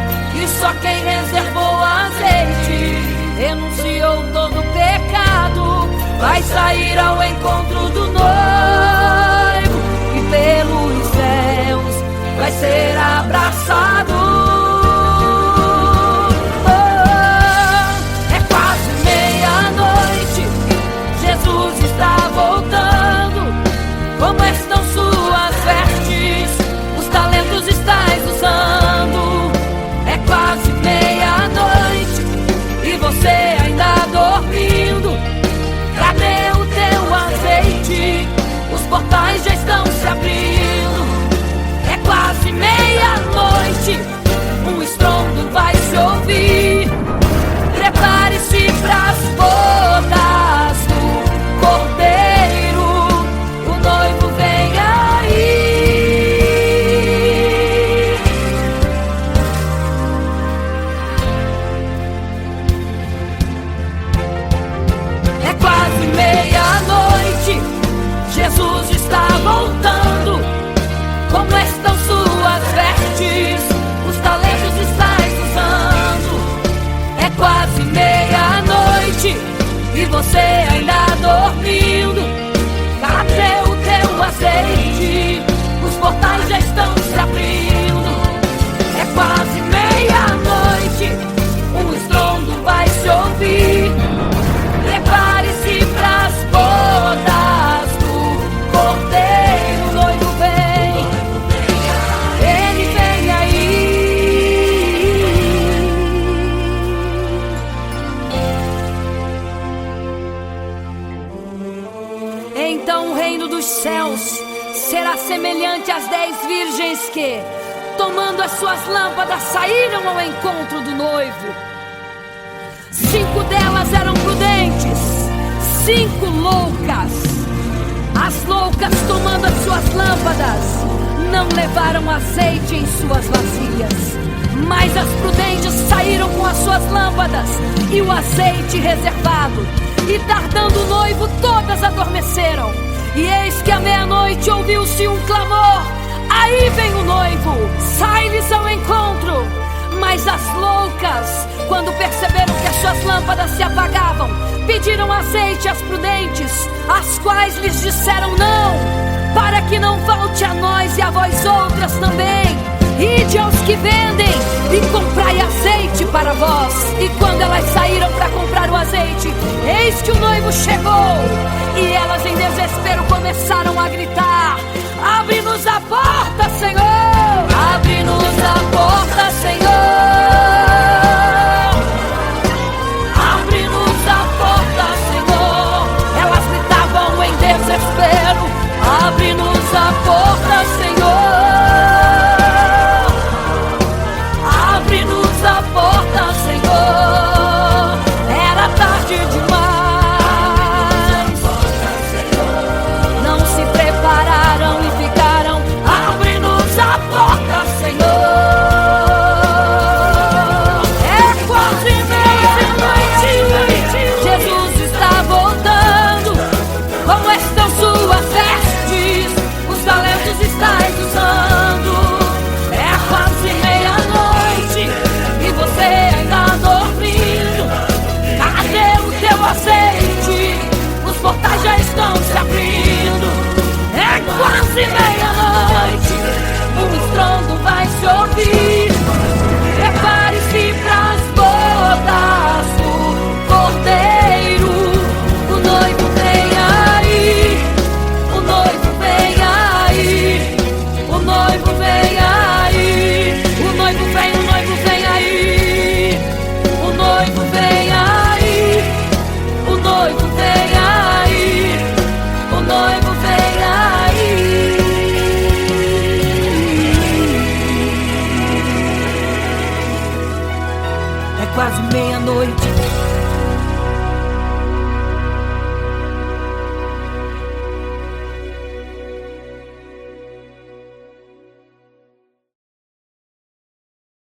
E só quem reservou azeite, renunciou todo o pecado, vai sair ao encontro do noivo, e pelos céus vai ser abraçado. É quase meia-noite, Jesus está voltando. Como estão suas vestes? Os talentos estáis usando. É quase meia-noite e você ainda dormindo. Cadê o teu azeite? Os portais já estão se abrindo. É quase meia-noite, um estrondo vai se ouvir. Prepare-se pras bodas do Cordeiro, o noivo vem aí. É quase meia-noite, Jesus está voltando. Como estão suas vestes? Os talentos estáis usando. É quase meia-noite e você ainda dormindo. Cadê o teu azeite? Os portais já estão se abrindo. É quase meia-noite, um estrondo vai se ouvir. Prepare-se pras bodas do Cordeiro, o noivo vem, ele vem aí. Então o reino dos céus será semelhante às 10 virgens que, tomando as suas lâmpadas, saíram ao encontro do noivo. 5 delas eram prudentes, 5 loucas. As loucas, tomando as suas lâmpadas, não levaram azeite em suas vasilhas. Mas as prudentes saíram com as suas lâmpadas e o azeite reservado. E tardando o noivo, todas adormeceram. E eis que à meia-noite ouviu-se um clamor: aí vem o noivo, sai-lhes ao encontro. Mas as loucas, quando perceberam que as suas lâmpadas se apagavam, pediram azeite às prudentes, as quais lhes disseram: não, para que não falte a nós e a vós outras também. Ide aos que vendem e comprai azeite para vós. E quando elas saíram para comprar o azeite, eis que o noivo chegou. E elas em desespero começaram a gritar: abre-nos a porta, Senhor! Abre-nos a porta, Senhor! Abre-nos a porta, Senhor! Elas gritavam em desespero: abre-nos a porta, Senhor! Abre-nos a porta, Senhor! Era tarde demais. Não se prepararam e ficaram: abre-nos a porta, Senhor! quase meia-noite.